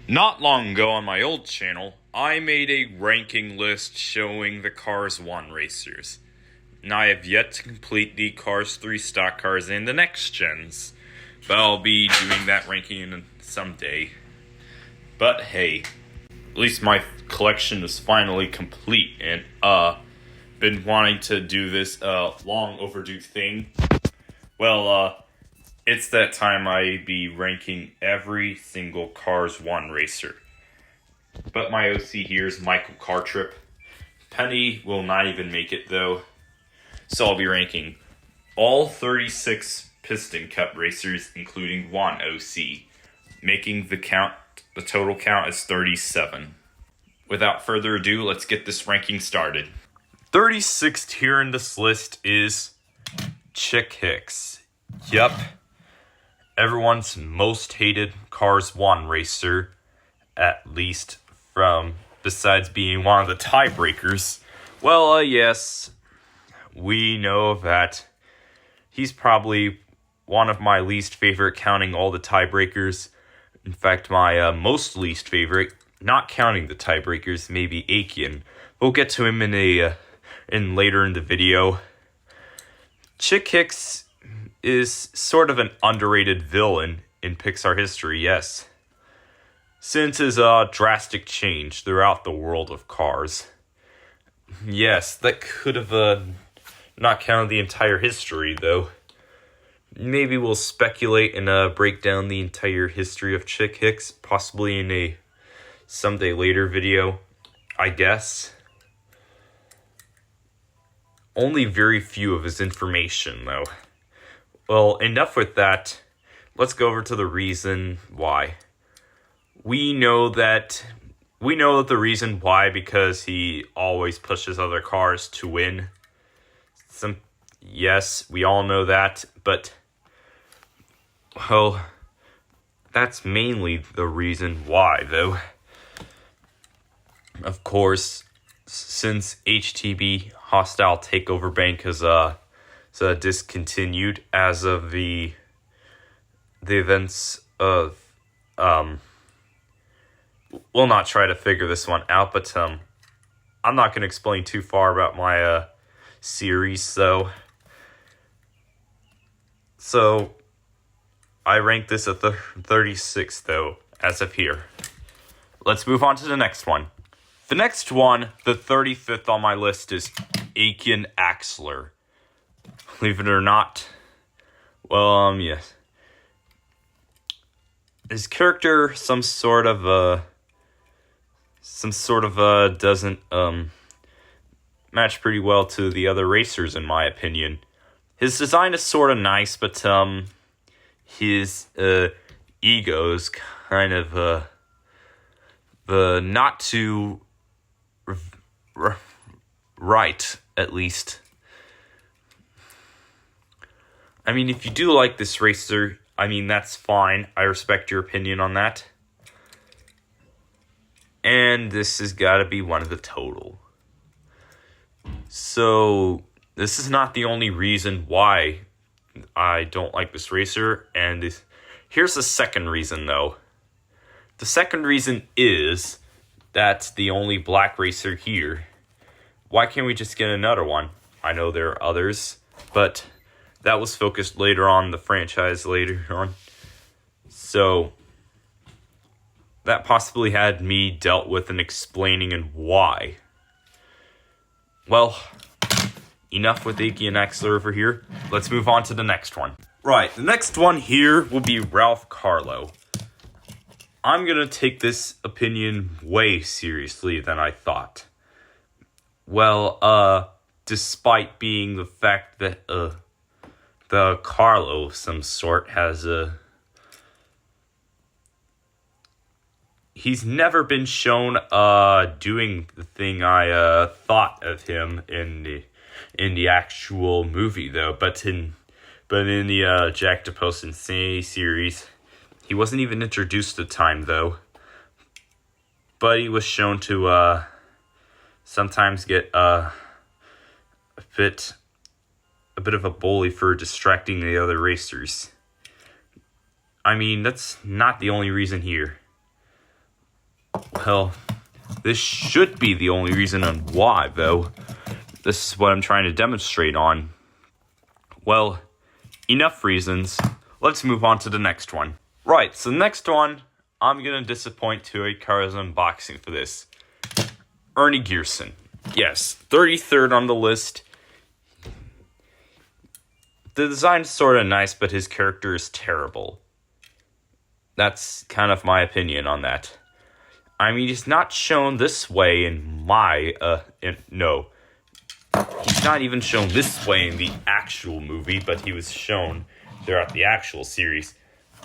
Not long ago on my old channel, I made a ranking list showing the Cars 1 racers. And I have yet to complete the Cars 3 stock cars and the next gens, but I'll be doing that ranking someday. But hey, at least my collection is finally complete, and been wanting to do this long overdue thing. Well, it's that time I be ranking every single Cars 1 racer. But my OC here is Michael Cartrip. Penny will not even make it though. So I'll be ranking all 36 Piston Cup racers, including one OC, making the total count is 37. Without further ado, let's get this ranking started. 36th here in this list is Chick Hicks. Yep. Everyone's most hated Cars 1 racer, at least besides being one of the tiebreakers. Well, yes, we know that he's probably one of my least favorite, counting all the tiebreakers. In fact, my most least favorite, not counting the tiebreakers, maybe Aiken. We'll get to him in later in the video. Chick Hicks is sort of an underrated villain in Pixar history, yes. Since his drastic change throughout the world of cars. Yes, that could have not counted the entire history, though. Maybe we'll speculate and break down the entire history of Chick Hicks, possibly in a someday later video, I guess. Only very few of his information, though. Well, enough with that. Let's go over to the reason why. We know that the reason why, because he always pushes other cars to win. Yes, we all know that, but well, that's mainly the reason why, though. Of course, since HTB Hostile Takeover Bank has discontinued as of the events of we'll not try to figure this one out, but I'm not going to explain too far about my series, so I rank this at the 36th though as of here. Let's move on to the next one. The next one, the 35th on my list, is Aiken Axler. Believe it or not, well, yes. His character doesn't match pretty well to the other racers, in my opinion. His design is sort of nice, but his ego is kind of not too right, at least. I mean, if you do like this racer, I mean, that's fine. I respect your opinion on that. And this has got to be one of the total. So, this is not the only reason why I don't like this racer. And here's the second reason, though. The second reason is that's the only black racer here. Why can't we just get another one? I know there are others, but that was focused later on in the franchise later on. So that possibly had me dealt with and explaining and why. Well, enough with Aiken Axler over here. Let's move on to the next one. Right, the next one here will be Ralph Carlow. I'm going to take this opinion way seriously than I thought. Well, despite being the fact that the Carlow of some sort has he's never been shown doing the thing I thought of him in the actual movie, though. But in the Jack DePost Insanity series, he wasn't even introduced at the time, though. But he was shown to sometimes get a bit of a bully for distracting the other racers. I mean, that's not the only reason here. Well, this should be the only reason on why, though. This is what I'm trying to demonstrate on. Well, enough reasons. Let's move on to the next one. Right, so the next one, I'm going to disappoint Toy Cars Unboxing for this. Ernie Gearson. Yes, 33rd on the list. The design's sort of nice, but his character is terrible. That's kind of my opinion on that. I mean, he's not shown this way in my, no. He's not even shown this way in the actual movie, but he was shown throughout the actual series.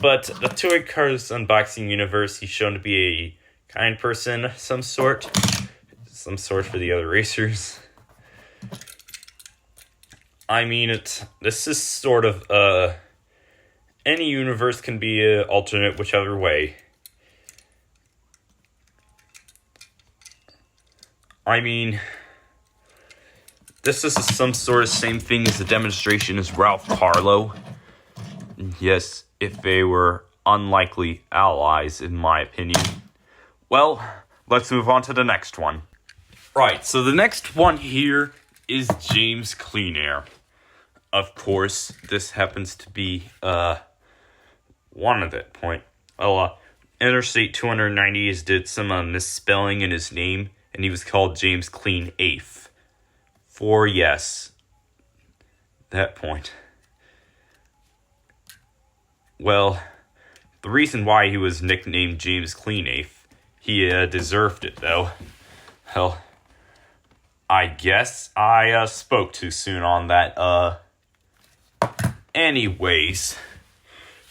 But the Toy Cars Unboxing universe, he's shown to be a kind person, some sort for the other racers. I mean, this is sort of, any universe can be an alternate whichever way. I mean, this is some sort of same thing as the demonstration as Ralph Carlow. Yes, if they were unlikely allies, in my opinion. Well, let's move on to the next one. Right, so the next one here is James Cleanair. Of course, this happens to be, one at that point. Well, Interstate 290 did some misspelling in his name, and he was called James Clean Eighth. For, yes, that point. Well, the reason why he was nicknamed James Clean Eighth, he deserved it, though. Hell, I guess I spoke too soon on that, Anyways,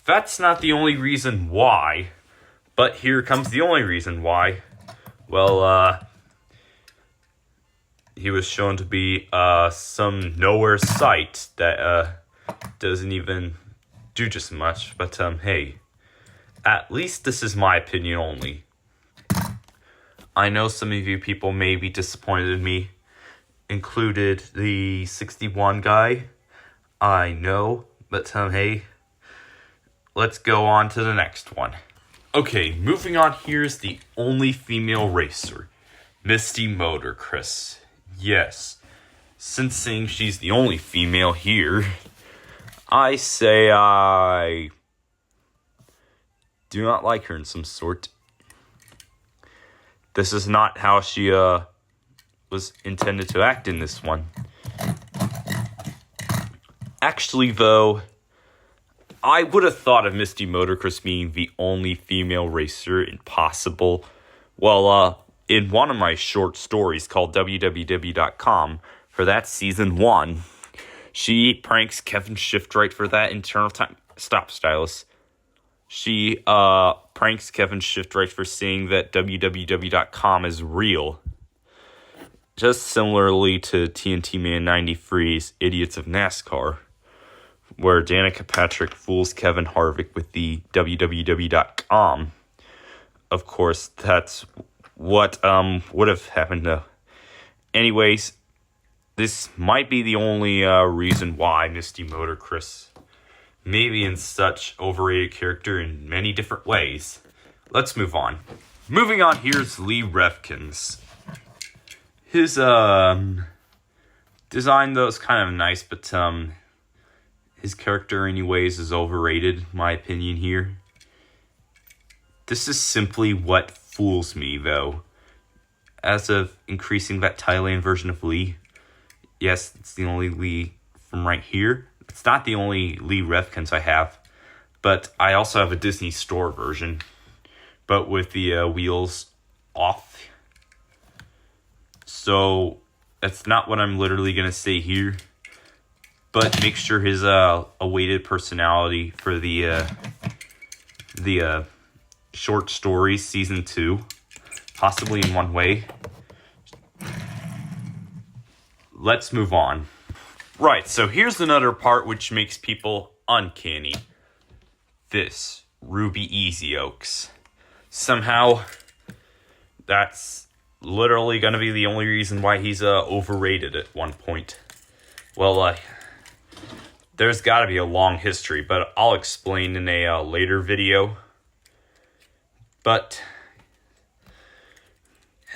that's not the only reason why, but here comes the only reason why. Well, he was shown to be, some nowhere site that, doesn't even do just much, but, hey, at least this is my opinion only. I know some of you people may be disappointed in me, included the 61 guy, I know, but, hey, let's go on to the next one. Okay, moving on, here's the only female racer, Misty Motorcraft. Yes, since saying she's the only female here, I say I do not like her in some sort. This is not how she was intended to act in this one. Actually, though, I would have thought of Misty Motorcraft being the only female racer impossible. Well, in one of my short stories called www.com, for that season 1, she pranks Kevin Shiftright for that internal time stop stylus. She pranks Kevin Shiftright for saying that www.com is real. Just similarly to TNT Man 93's Idiots of NASCAR, where Danica Patrick fools Kevin Harvick with the www.com. Of course, that's what would have happened though. Anyways, this might be the only reason why Misty Motorcraft may be in such overrated character in many different ways. Let's move on. Moving on, here's Lee Revkins. His design though is kind of nice, but his character anyways is overrated, my opinion here. This is simply what fools me though. As of increasing that Thailand version of Lee, yes, it's the only Lee from right here. It's not the only Lee Revkins I have, but I also have a Disney Store version, but with the wheels off. So that's not what I'm literally going to say here, but make sure his awaited personality for the short story season 2, possibly in one way. Let's move on. Right, so here's another part which makes people uncanny. This Ruby Easy Oaks. Somehow, that's literally going to be the only reason why he's overrated at one point. Well, there's got to be a long history, but I'll explain in a later video. But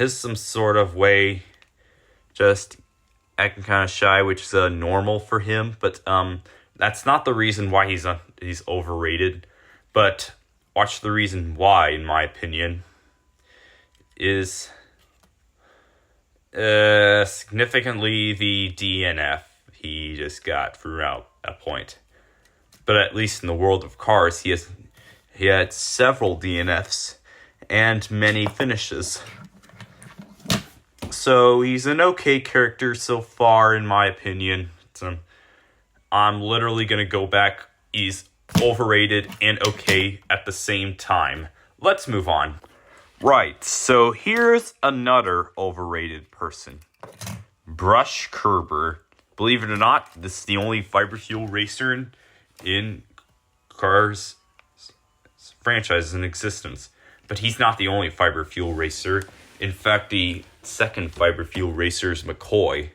has some sort of way just acting kind of shy, which is normal for him, but that's not the reason why he's overrated. But watch the reason why, in my opinion, is significantly the DNF he just got throughout a point. But at least in the world of cars, he had several DNFs and many finishes. So he's an okay character so far, in my opinion. I'm literally going to go back. He's overrated and okay at the same time. Let's move on. Right, so here's another overrated person. Brush Kerber. Believe it or not, this is the only fiber fuel racer in Cars franchise in existence. But he's not the only fiber fuel racer. In fact, the second fiber fuel racer is McCoy.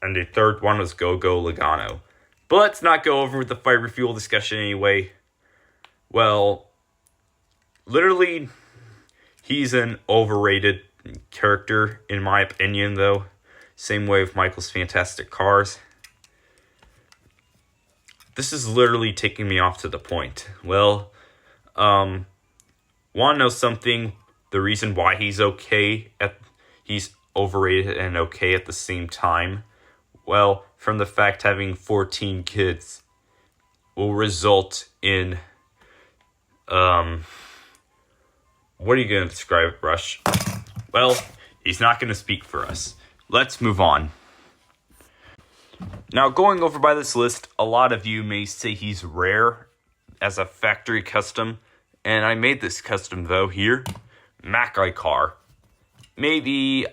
And the third one was Go-Go Logano. But let's not go over with the fiber fuel discussion anyway. Well, literally, he's an overrated character, in my opinion, though. Same way with Michael's Fantastic Cars. This is literally taking me off to the point. Well, want to know something? The reason why he's overrated and okay at the same time? Well, from the fact having 14 kids will result in, what are you going to describe it, Rush? Well, he's not going to speak for us. Let's move on. Now, going over by this list, a lot of you may say he's rare as a factory custom, and I made this custom, though, here. Makai Car. Maybe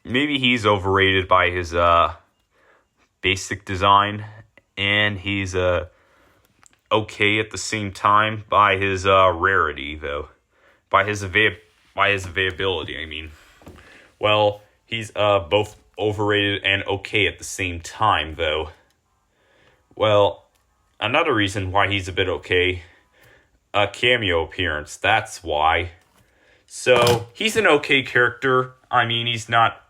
he's overrated by his basic design, and he's okay at the same time by his rarity, though. By his availability, I mean. Well, he's both overrated and okay at the same time, though. Well, another reason why he's a bit okay, a cameo appearance. That's why. So, he's an okay character. I mean, he's not...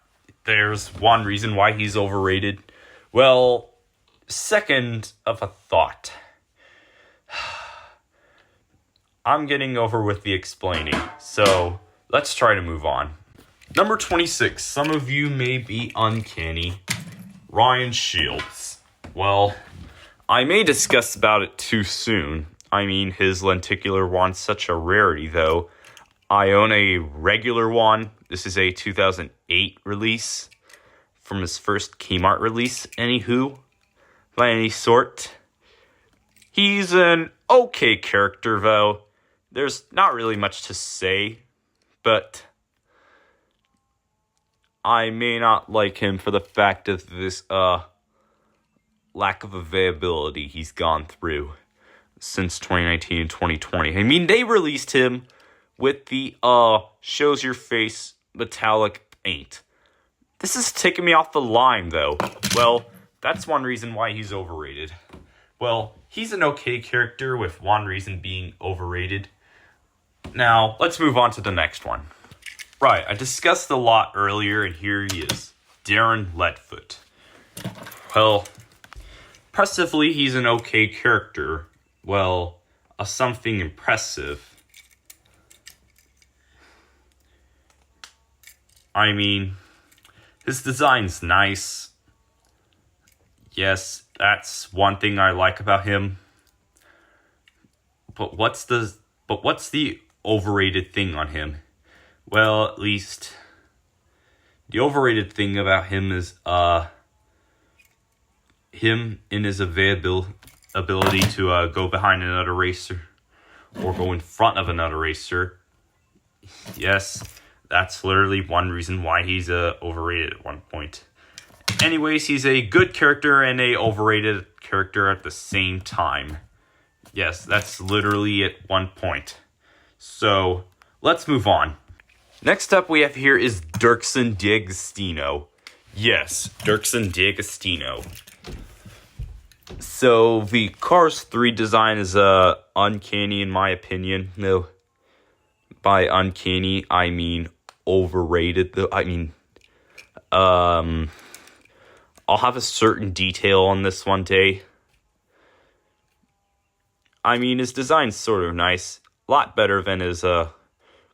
There's one reason why he's overrated. Well, second of a thought. I'm getting over with the explaining, so let's try to move on. Number 26. Some of you may be uncanny. Ryan Shields. Well, I may discuss about it too soon. I mean, his lenticular one's such a rarity, though. I own a regular one. This is a 2008 release from his first Kmart release. Anywho, by any sort. He's an okay character, though. There's not really much to say, but I may not like him for the fact of this lack of availability he's gone through since 2019 and 2020. I mean, they released him with the shows your face metallic paint. This is taking me off the line, though. Well, that's one reason why he's overrated. Well, he's an okay character with one reason being overrated. Now, let's move on to the next one. Right, I discussed a lot earlier, and here he is. Darren Leadfoot. Well, impressively, he's an okay character. Well, something impressive. I mean, his design's nice. Yes, that's one thing I like about him. But what's the overrated thing on him? Well, at least the overrated thing about him is him in his ability to go behind another racer or go in front of another racer. Yes, that's literally one reason why he's overrated at one point. Anyways, he's a good character and a overrated character at the same time. Yes, that's literally at one point. So, let's move on. Next up we have here is Dirksen D'Agostino. Yes, Dirksen D'Agostino. So, the Cars 3 design is uncanny in my opinion. No. by uncanny, I mean overrated. I'll have a certain detail on this one day. I mean, his design's sort of nice. A lot better than his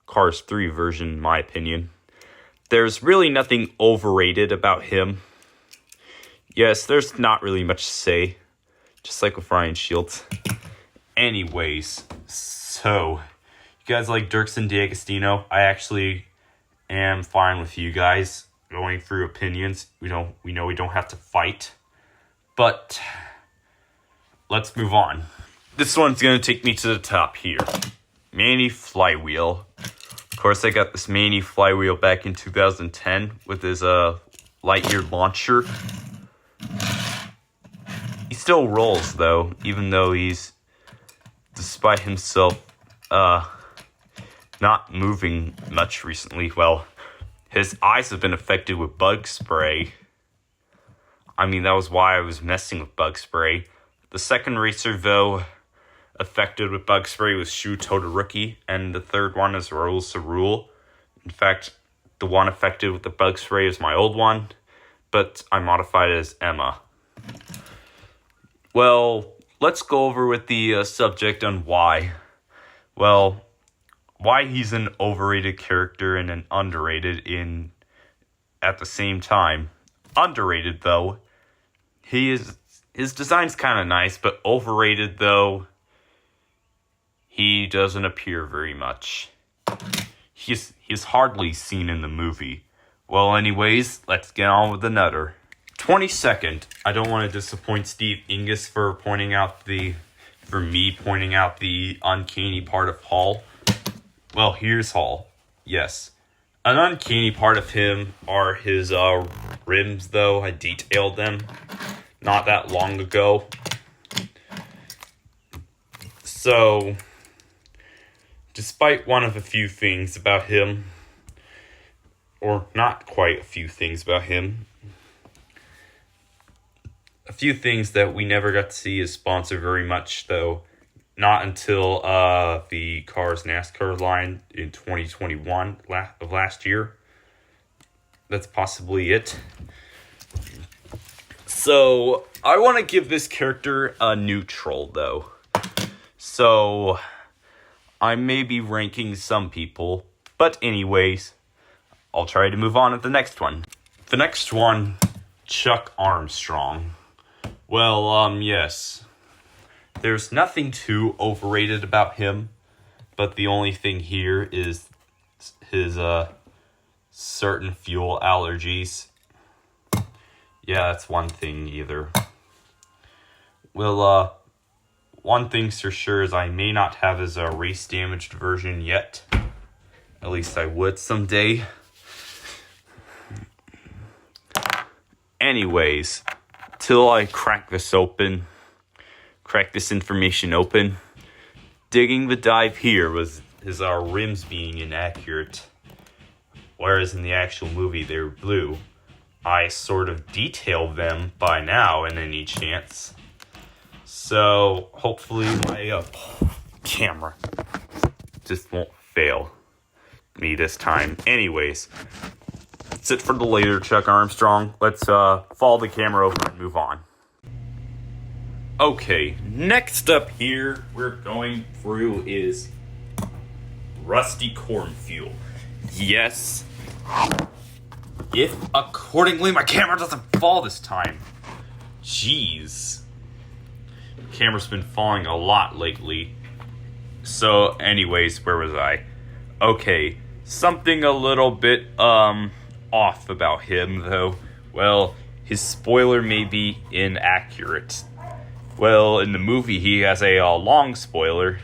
Cars 3 version, in my opinion. There's really nothing overrated about him. Yes, there's not really much to say. Just like with Ryan Shields. Anyways, so, you guys like Dirksen D'Agostino? I actually am fine with you guys going through opinions. We know we don't have to fight. But, let's move on. This one's going to take me to the top here. Manny Flywheel. Of course, I got this Manny Flywheel back in 2010 with his light-year launcher. He still rolls, though, even though he's, despite himself, not moving much recently. Well, his eyes have been affected with bug spray. I mean, that was why I was messing with bug spray. The second racer, though, affected with bug spray was Shu Todoroki, and the third one is Raul Cerule. In fact, the one affected with the bug spray is my old one, but I modified it as Emma. Well, let's go over with the subject on why. Well, why he's an overrated character and an underrated at the same time. Underrated, though. His design's kind of nice, but overrated, though. He doesn't appear very much. He's hardly seen in the movie. Well, anyways, let's get on with the nutter. 22nd, I don't want to disappoint Steve Ingus for me pointing out the uncanny part of Hall. Well, here's Hall. Yes. An uncanny part of him are his rims, though. I detailed them not that long ago. So, despite one of a few things about him, or not quite a few things about him, a few things that we never got to see his sponsor very much, though. Not until the Cars NASCAR line in 2021 of last year. That's possibly it. So, I want to give this character a neutral, though. So, I may be ranking some people, but anyways, I'll try to move on to the next one. The next one, Chuck Armstrong. Well, yes. There's nothing too overrated about him, but the only thing here is his certain fuel allergies. Yeah, that's one thing either. Well, one thing's for sure is I may not have his race damaged version yet. At least I would someday. Anyways, till I crack this information open, digging the dive here was his rims being inaccurate. Whereas in the actual movie they were blue. I sort of detailed them by now in any chance. So hopefully my camera just won't fail me this time. Anyways, that's it for the later Chuck Armstrong. Let's follow the camera over and move on. Okay, next up here we're going through is Rusty Cornfuel. Yes. If accordingly my camera doesn't fall this time. Jeez. The camera's been falling a lot lately. So anyways, where was I? Okay, something a little bit off about him though. Well, his spoiler may be inaccurate. Well, in the movie he has a long spoiler,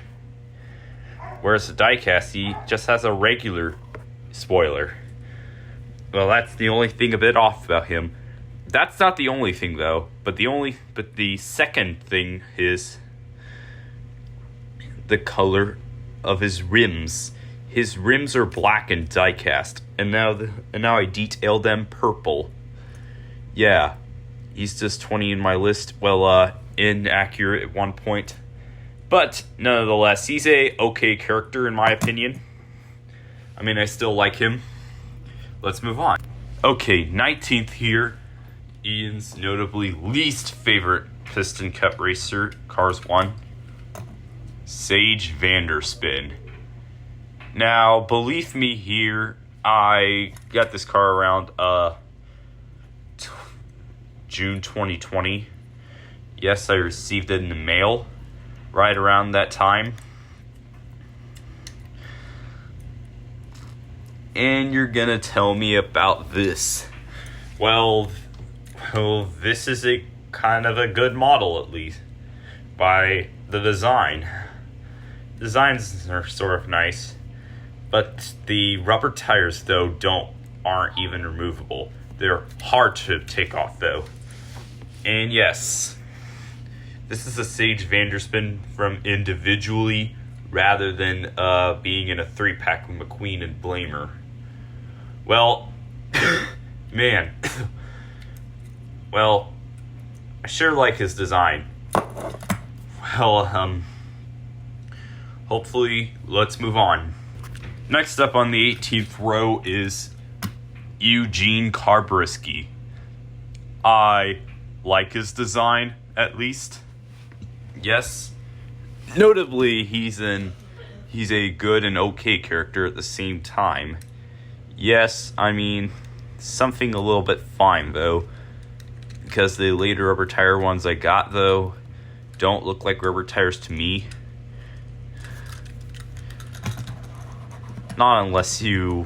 whereas the diecast he just has a regular spoiler. Well, that's the only thing a bit off about him. That's not the only thing though, but the second thing is the color of his rims. His rims are black and diecast, and now I detailed them purple. Yeah, he's just 20 in my list. Well, inaccurate at one point, but nonetheless, he's a okay character in my opinion. I mean, I still like him. Let's move on. Okay, 19th here. Ian's notably least favorite Piston Cup racer, Cars 1. Sage Vanderspin. Now, believe me here, I got this car around June 2020. Yes, I received it in the mail right around that time. And you're gonna tell me about this. Well, this is a kind of a good model, at least, by the design. Designs are sort of nice, but the rubber tires, though, aren't even removable. They're hard to take off, though. And yes, this is a Sage Vanderspin from individually, rather than being in a 3-pack with McQueen and Blamer. Well, man. Well, I sure like his design. Well, hopefully, let's move on. Next up on the 18th row is Eugene Carburaski. I like his design, at least. Yes. Notably, he's a good and okay character at the same time. Yes, I mean, something a little bit fine, though. Because the later rubber tire ones I got, though, don't look like rubber tires to me. Not unless you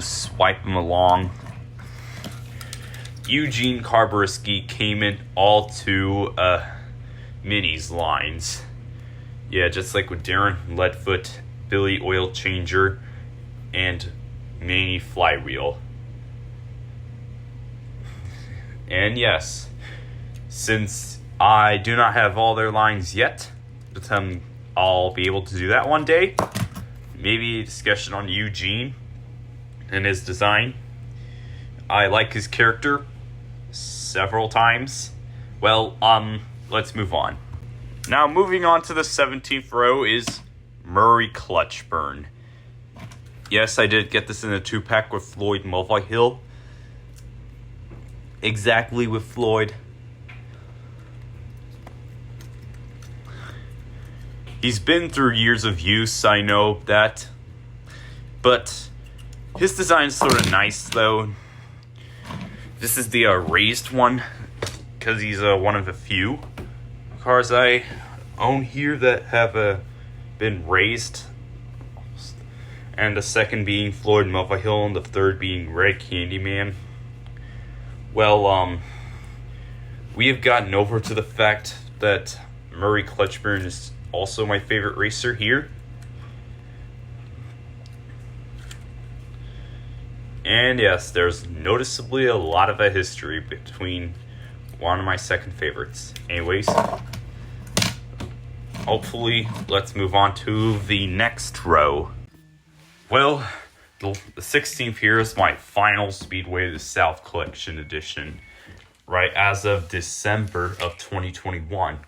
swipe them along. Eugene Carburaski came in all two minis lines. Yeah, just like with Darren Leadfoot, Billy Oilchanger, and Manny Flywheel. And yes, since I do not have all their lines yet, but I'll be able to do that one day. Maybe a discussion on Eugene and his design. I like his character several times. Well, let's move on. Now, moving on to the 17th row is Murray Clutchburn. Yes, I did get this in a 2-pack with Floyd Mulvihill. Exactly with Floyd. He's been through years of use, I know that. But his design's sort of nice, though. This is the raised one, because he's one of the few cars I own here that have been raised. And the second being Floyd Mulvihill, and the third being Red Candyman. Well, we have gotten over to the fact that Murray Clutchburn is also my favorite racer here. And yes, there's noticeably a lot of a history between one of my second favorites. Anyways, hopefully, let's move on to the next row. Well, the 16th here is my final Speedway of the South Collection Edition, right as of December of 2021.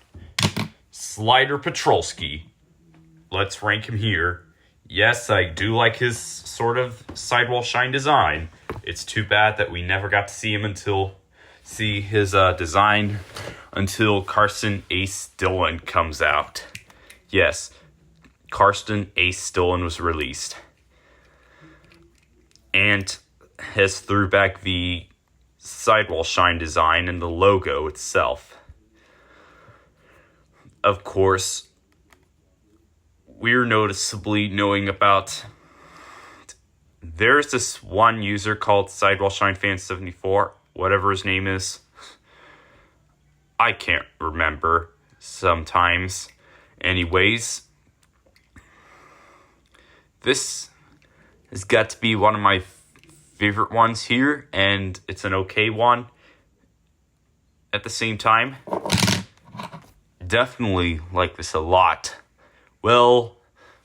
Slider Petrolski. Let's rank him here. Yes, I do like his sort of sidewall shine design. It's too bad that we never got to see his design until Carson Ace Dillon comes out. Yes, Carson Ace Dillon was released. And has threw back the sidewall shine design and the logo itself. Of course, we're noticeably knowing about... There's this one user called Sidewall Shine Fan 74, whatever his name is. I can't remember sometimes. Anyways, this has got to be one of my favorite ones here, and it's an okay one at the same time. Definitely like this a lot. Well,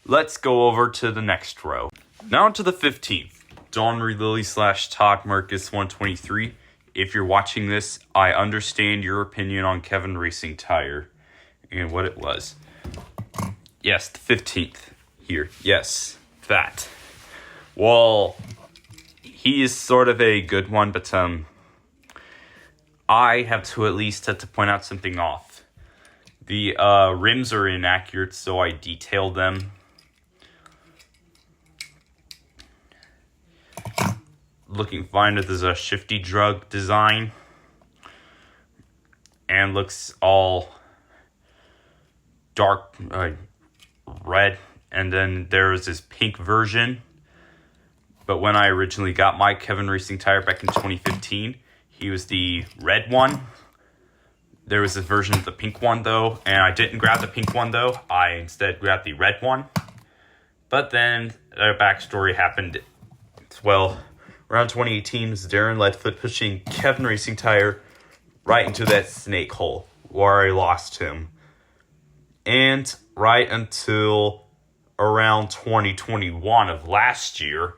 let's go over to the next row. Now to the 15th. Donry Lilly / Todd Marcus 123. If you're watching this, I understand your opinion on Kevin Racingtire and what it was. Yes, the 15th here. Yes, that. Well, he is sort of a good one, but I have to at least have to point out something off. The rims are inaccurate, so I detailed them. Looking fine with this shifty drug design. And looks all dark red. And then there's this pink version. But when I originally got my Kevin Racingtire back in 2015, he was the red one. There was a version of the pink one, though. And I didn't grab the pink one, though. I instead grabbed the red one. But then a backstory happened. Well, around 2018 was Darren Leadfoot pushing Kevin Racingtire right into that snake hole where I lost him. And right until around 2021 of last year,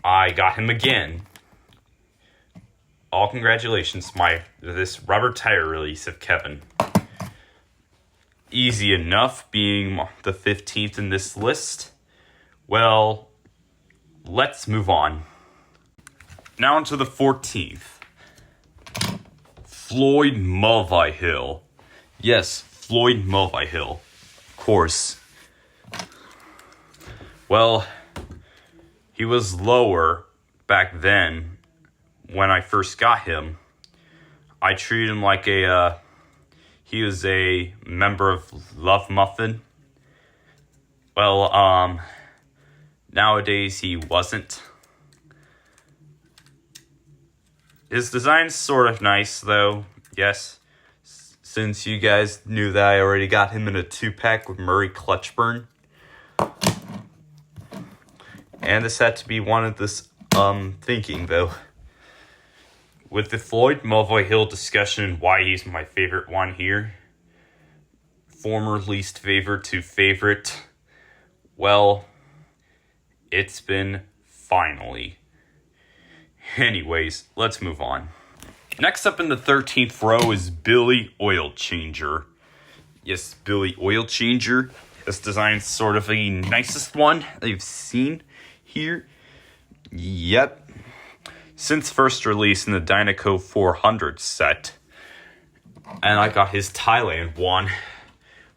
I got him again. All congratulations, this rubber tire release of Kevin. Easy enough being the 15th in this list. Well, let's move on. Now on to the 14th. Floyd Mulvihill. Yes, Floyd Mulvihill. Of course. Well, he was lower back then when I first got him. I treated him like he was a member of Love Muffin. Well, nowadays he wasn't. His design's sort of nice, though, yes. Since you guys knew that I already got him in a 2-pack with Murray Clutchburn. And this had to be one of this thinking, though. With the Floyd Mulvihill discussion, why he's my favorite one here. Former least favorite to favorite. Well, it's been finally. Anyways, let's move on. Next up in the 13th row is Billy Oilchanger. Yes, Billy Oilchanger. This design's sort of the nicest one they've seen here. Yep. Since first release in the Dynaco 400 set. And I got his Thailand one.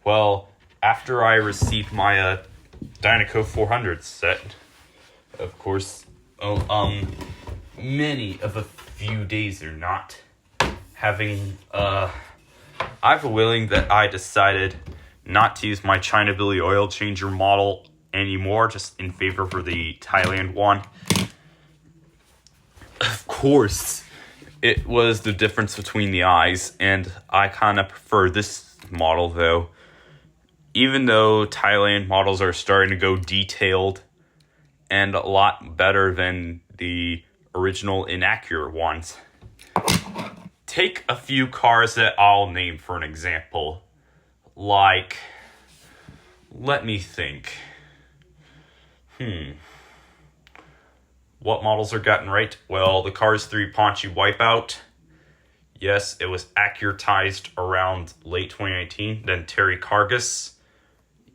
Well, after I received my Dynaco 400 set, of course, many of a few days are not having I've a willing that I decided not to use my China Billy Oilchanger model anymore, just in favor for the Thailand one. Of course, it was the difference between the eyes, and I kind of prefer this model, though. Even though Thailand models are starting to go detailed and a lot better than the original inaccurate ones. Take a few cars that I'll name for an example. Like, let me think. What models are gotten right? Well, the Cars 3 Ponchy Wipeout. Yes, it was accuratized around late 2019. Then Terry Cargus.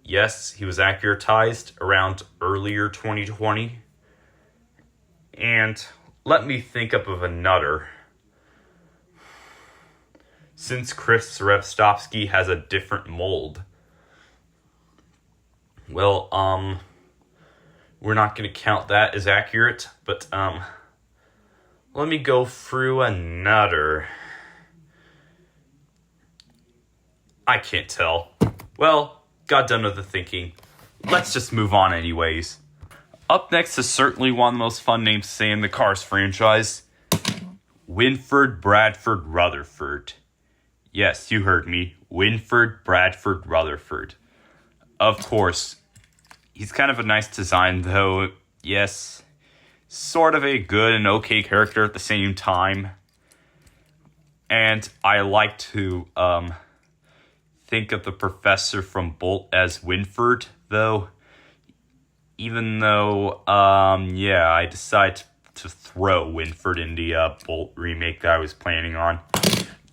Yes, he was accuratized around earlier 2020. And let me think up of another. Since Chris Revstovsky has a different mold. Well, we're not going to count that as accurate, but let me go through another. I can't tell. Well, got done with the thinking. Let's just move on anyways. Up next is certainly one of the most fun names to say in the Cars franchise. Winford Bradford Rutherford. Yes, you heard me. Winford Bradford Rutherford. Of course, he's kind of a nice design, though. Yes, sort of a good and okay character at the same time. And I like to think of the professor from Bolt as Winford, though. Even though, I decided to throw Winford in the Bolt remake that I was planning on.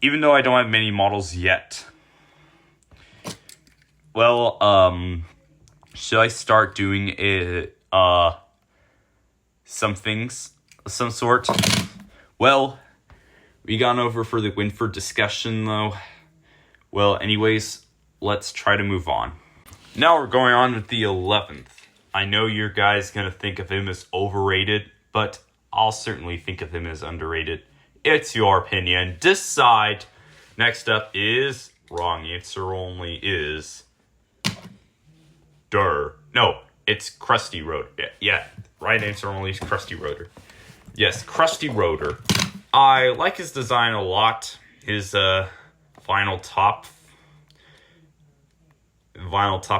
Even though I don't have many models yet. Well, should I start doing it, some things of some sort. Well, we gone over for the Winford discussion though. Well, anyways, let's try to move on. Now we're going on with the 11th. I know your guys gonna think of him as overrated, but I'll certainly think of him as underrated. It's your opinion. Decide. Next up is... Wrong answer only is... No, it's Crusty Rotor. Yeah, right answer only is Crusty Rotor. Yes, Crusty Rotor. I like his design a lot. His vinyl top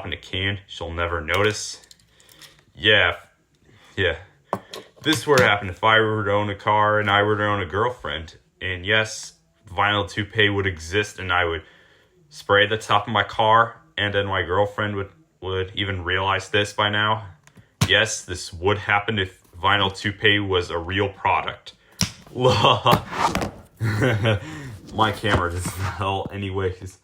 in a can. She'll never notice. Yeah. This would happen if I were to own a car and I were to own a girlfriend. And yes, vinyl toupee would exist and I would spray the top of my car, and then my girlfriend would even realize this by now. Yes, this would happen if vinyl toupee was a real product. My camera doesn't help anyways.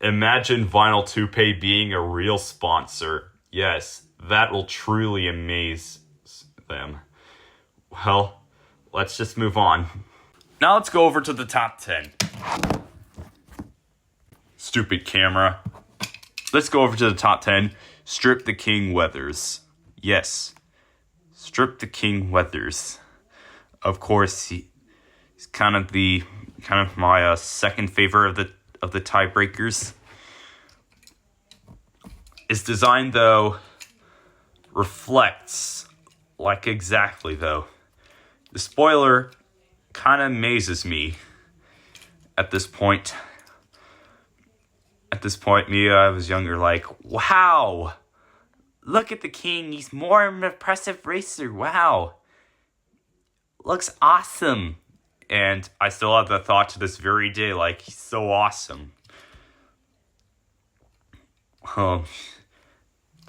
Imagine vinyl toupee being a real sponsor. Yes, that will truly amaze them. Well, let's just move on. Now let's go over to the top 10. Stupid camera. Let's go over to the top 10. Strip the King Weathers. Yes. Strip the King Weathers. Of course, he's kind of my second favorite of the tiebreakers. His design, though, reflects like exactly, though. The spoiler kind of amazes me at this point. At this point, I was younger, like, wow, look at the King. He's more an impressive racer. Wow. Looks awesome. And I still have the thought to this very day, like, he's so awesome.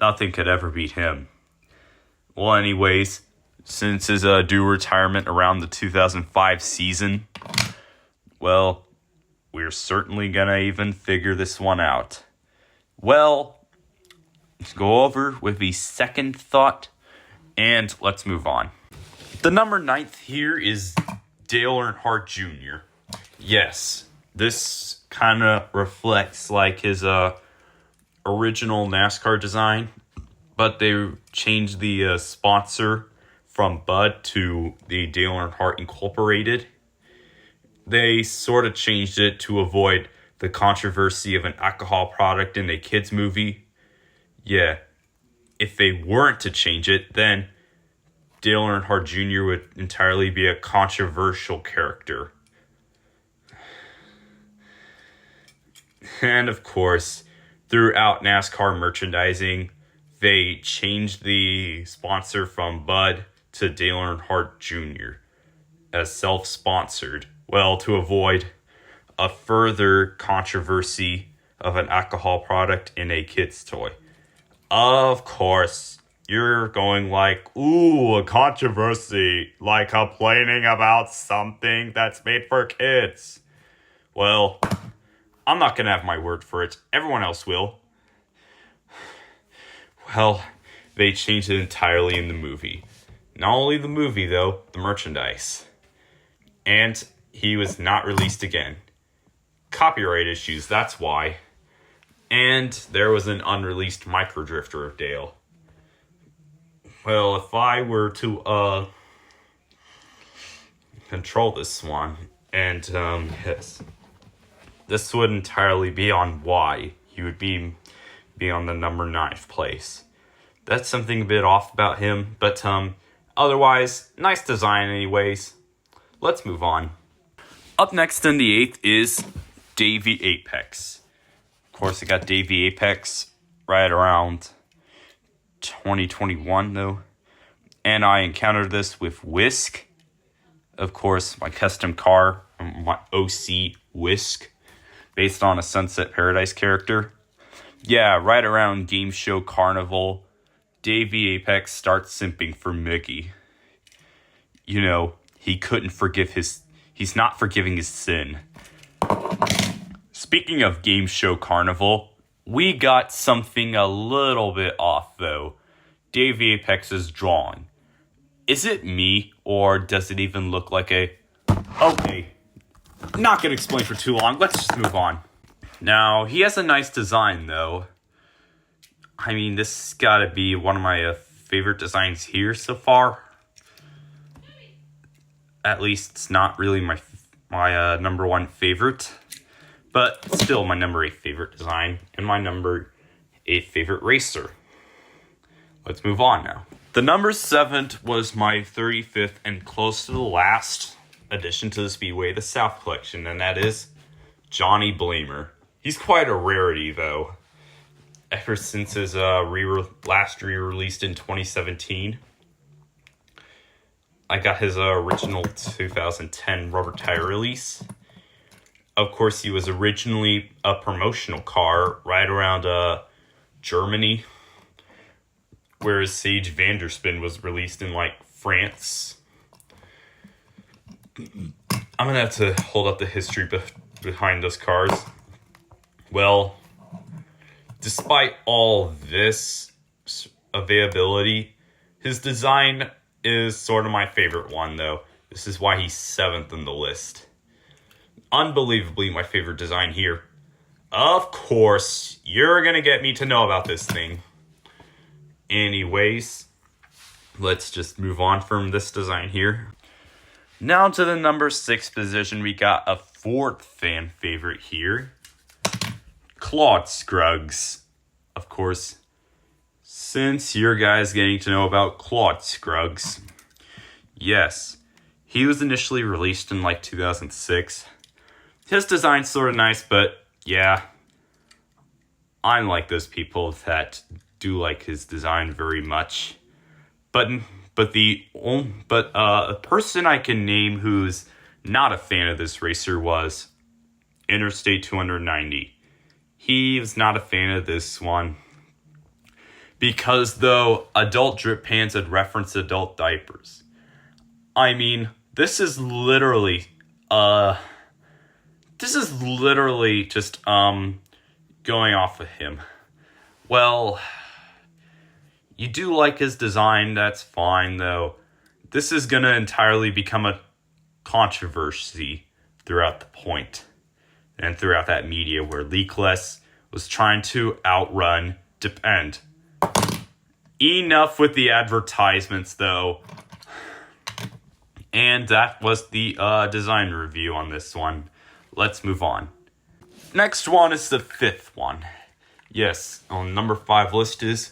Nothing could ever beat him. Well, anyways, since his due retirement around the 2005 season, well, we're certainly gonna even figure this one out. Well, let's go over with the second thought, and let's move on. The number 9th here is Dale Earnhardt Jr. Yes, this kind of reflects like his original NASCAR design, but they changed the sponsor from Bud to the Dale Earnhardt Incorporated. They sort of changed it to avoid the controversy of an alcohol product in a kids movie. Yeah, if they weren't to change it, then Dale Earnhardt Jr. would entirely be a controversial character. And of course, throughout NASCAR merchandising, they changed the sponsor from Bud to Dale Earnhardt Jr. as self-sponsored. Well, to avoid a further controversy of an alcohol product in a kid's toy. Of course, you're going like, ooh, a controversy, like complaining about something that's made for kids. Well, I'm not going to have my word for it. Everyone else will. Well, they changed it entirely in the movie. Not only the movie, though, the merchandise. And he was not released again. Copyright issues, that's why. And there was an unreleased micro drifter of Dale. Well, if I were to control this one, and yes, this would entirely be on why he would be on the number 9th place. That's something a bit off about him, but otherwise, nice design anyways. Let's move on. Up next in the 8th is Davey Apex. Of course, I got Davey Apex right around 2021 though. And I encountered this with Whisk. Of course, my custom car, my OC Whisk, based on a Sunset Paradise character. Yeah, right around Game Show Carnival, Davey Apex starts simping for Mickey. You know, he couldn't forgive he's not forgiving his sin. Speaking of Game Show Carnival, we got something a little bit off though. Davey Apex's drawing. Is it me, or does it even look like a... Okay, not gonna explain for too long, let's just move on. Now, he has a nice design, though. I mean, this has gotta be one of my favorite designs here so far. At least it's not really my number one favorite, but still my number 8 favorite design and my number 8 favorite racer. Let's move on now. The number 7th was my 35th and close to the last addition to the Speedway, the South Collection, and that is Johnny Blamer. He's quite a rarity, though. Ever since his last re-released in 2017. I got his original 2010 rubber tire release. Of course, he was originally a promotional car right around Germany, whereas Sage Vanderspin was released in, like, France. I'm going to have to hold up the history behind those cars. Well, despite all this availability, his design is sort of my favorite one, though. This is why he's 7th in the list. Unbelievably my favorite design here. Of course, you're gonna get me to know about this thing. Anyways, let's just move on from this design here. Now to the number 6 position, we got a Ford fan favorite here. Claude Scruggs. Of course, since your guys getting to know about Claude Scruggs, yes, he was initially released in like 2006. His design's sort of nice, but yeah, I'm like those people that do like his design very much. But a person I can name who's not a fan of this racer was Interstate 290. He was not a fan of this one. Because though adult drip pans had referenced adult diapers. I mean, this is literally just going off of him. Well, you do like his design, that's fine though. This is gonna entirely become a controversy throughout the point and throughout that media where Leakless was trying to outrun Depend. Enough with the advertisements, though. And that was the design review on this one. Let's move on. Next one is the 5th one. Yes, on number 5 list is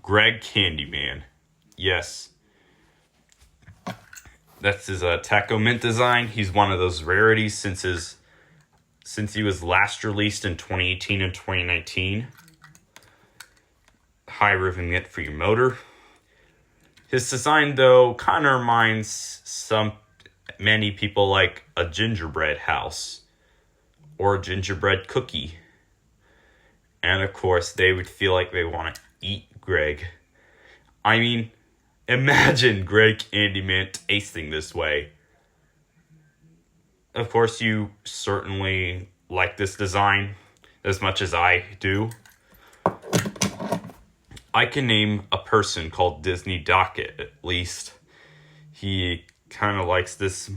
Greg Candyman. Yes. That's his Taco Mint design. He's one of those rarities since he was last released in 2018 and 2019. High rivet mitt for your motor. His design, though, kind of reminds many people like a gingerbread house or a gingerbread cookie. And of course, they would feel like they want to eat Greg. I mean, imagine Greg Candyman tasting this way. Of course, you certainly like this design as much as I do. I can name a person called Disney Docket, at least. He kind of likes this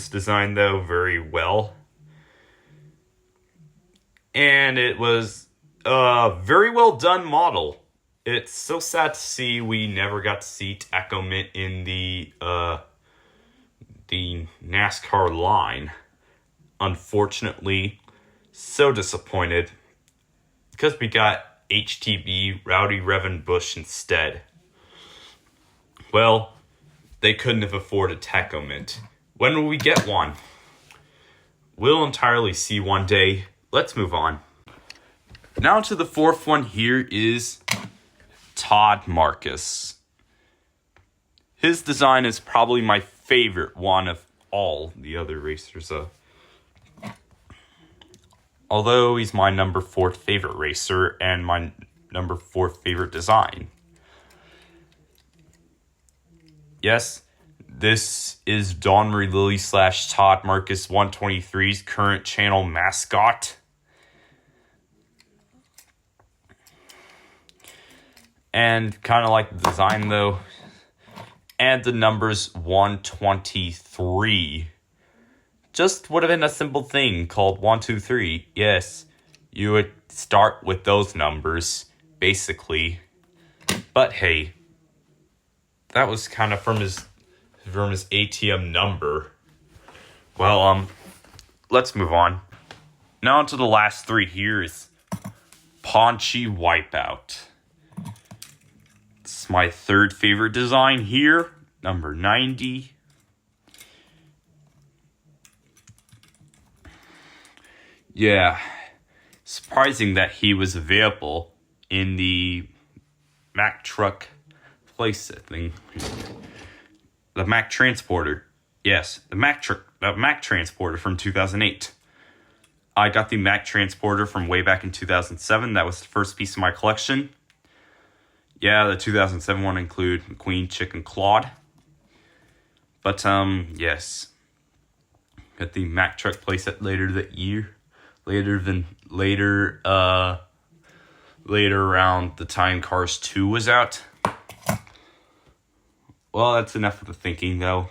design, though, very well. And it was a very well done model. It's so sad to see we never got to see Taco Mint in the NASCAR line. Unfortunately, so disappointed. Because we got HTB Rowdy Revan Bush instead. Well, they couldn't have afforded Taco Mint. When will we get one? We'll entirely see one day. Let's move on. Now to the 4th one here is Todd Marcus. His design is probably my favorite one of all the other racers. Although he's my number 4th favorite racer and my number 4th favorite design. Yes, this is Dawn Marie Lily / Todd Marcus 123's current channel mascot. And kind of like the design, though. and the number's 123. Just would have been a simple thing called 123. Yes, you would start with those numbers, basically. But hey, that was kind of from his ATM number. Well, let's move on. Now on to the last three here is Ponchy Wipeout. It's my third favorite design here, number 90. Yeah, surprising that he was available in the Mack truck place thing. The Mack Transporter. Yes, the Mack Transporter from 2008. I got the Mack Transporter from way back in 2007. That was the first piece of my collection. Yeah, the 2007 one include McQueen, Chick, and Claude. But, yes. Got the Mack truck playset later that year. Later around the time Cars 2 was out. Well, that's enough of the thinking, though.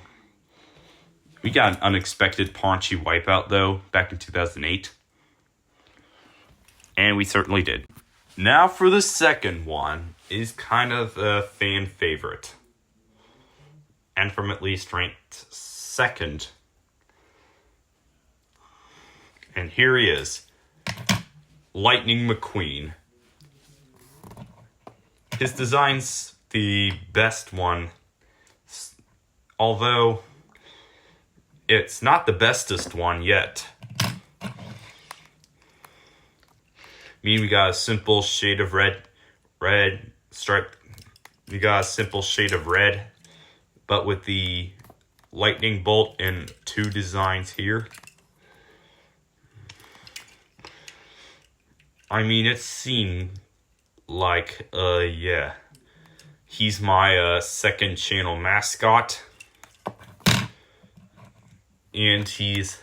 We got an unexpected Ponchy Wipeout, though, back in 2008. And we certainly did. Now for the second one is kind of a fan favorite. And from at least ranked second. And here he is. Lightning McQueen. His design's the best one. Although, it's not the bestest one yet. We got a simple shade of red stripe. We got a simple shade of red, but with the lightning bolt and two designs here. It seemed like, yeah. He's my second channel mascot. And he's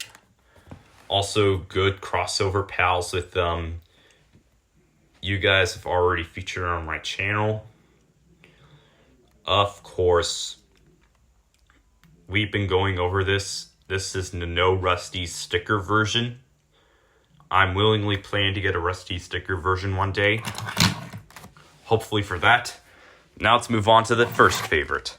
also good crossover pals with, you guys have already featured on my channel. Of course, we've been going over this. This is the no Rusty sticker version. I'm willingly planning to get a Rusty sticker version one day. Hopefully for that. Now let's move on to the first favorite.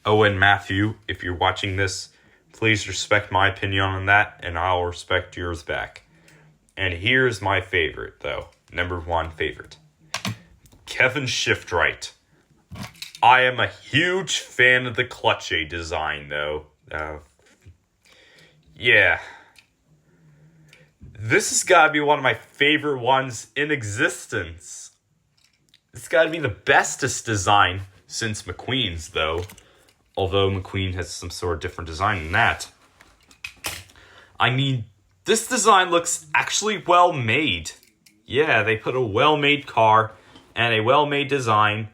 Oh, and Matthew, if you're watching this, please respect my opinion on that, and I'll respect yours back. And here's my favorite, though. Number one favorite. Kevin Shiftright. I am a huge fan of the Clutch A design, though. Yeah. This has got to be one of my favorite ones in existence. It's got to be the bestest design since McQueen's, though. Although McQueen has some sort of different design than that. This design looks actually well made. Yeah, they put a well-made car and a well-made design.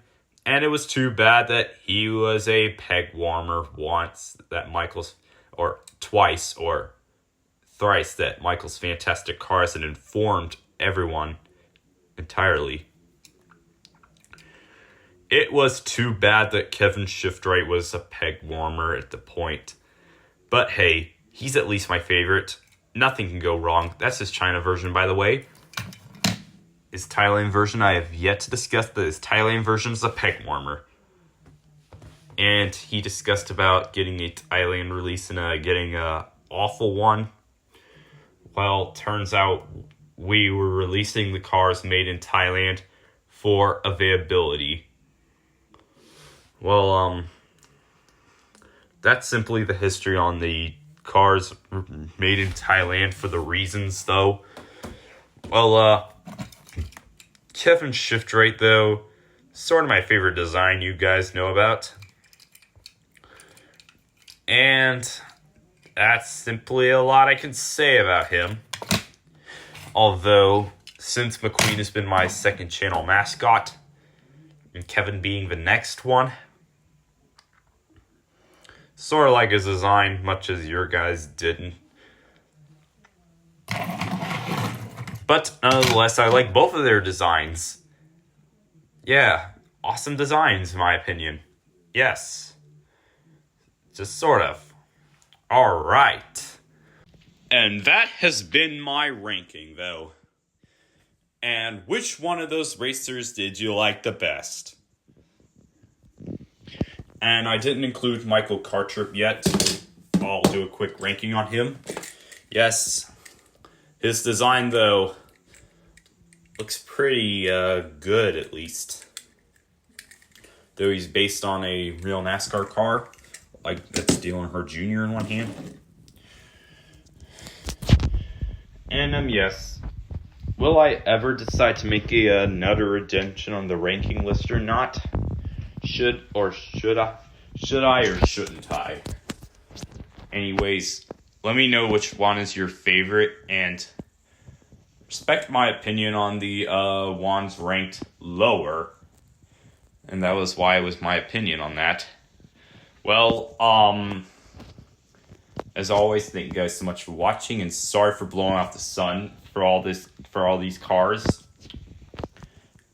And it was too bad that he was a peg warmer once that twice or thrice that Michael's fantastic cars had informed everyone entirely. It was too bad that Kevin Shiftright was a peg warmer at the point. But hey, he's at least my favorite. Nothing can go wrong. That's his China version, by the way. His Thailand version, I have yet to discuss that his Thailand version is a peg warmer. And he discussed about getting a Thailand release and getting a awful one. Well, turns out we were releasing the cars made in Thailand for availability. Well, that's simply the history on the cars made in Thailand for the reasons, though. Well, Kevin Shiftright, though, sort of my favorite design you guys know about. And that's simply a lot I can say about him. Although, since McQueen has been my second channel mascot, and Kevin being the next one, sort of like his design, much as your guys didn't. But nonetheless, I like both of their designs. Yeah, awesome designs, in my opinion. Yes. Just sort of. Alright. And that has been my ranking, though. And which one of those racers did you like the best? And I didn't include Michael Cartrip yet. I'll do a quick ranking on him. Yes, his design, though, looks pretty good, at least. Though he's based on a real NASCAR car, like that's Dale Earnhardt Jr. in one hand. And, yes. Will I ever decide to make another addition on the ranking list or not? Should I or shouldn't I? Anyways, let me know which one is your favorite, and respect my opinion on the ones ranked lower. And that was why it was my opinion on that. Well, as always, thank you guys so much for watching, and sorry for blowing off the sun for all these cars.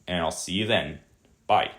And I'll see you then. Bye.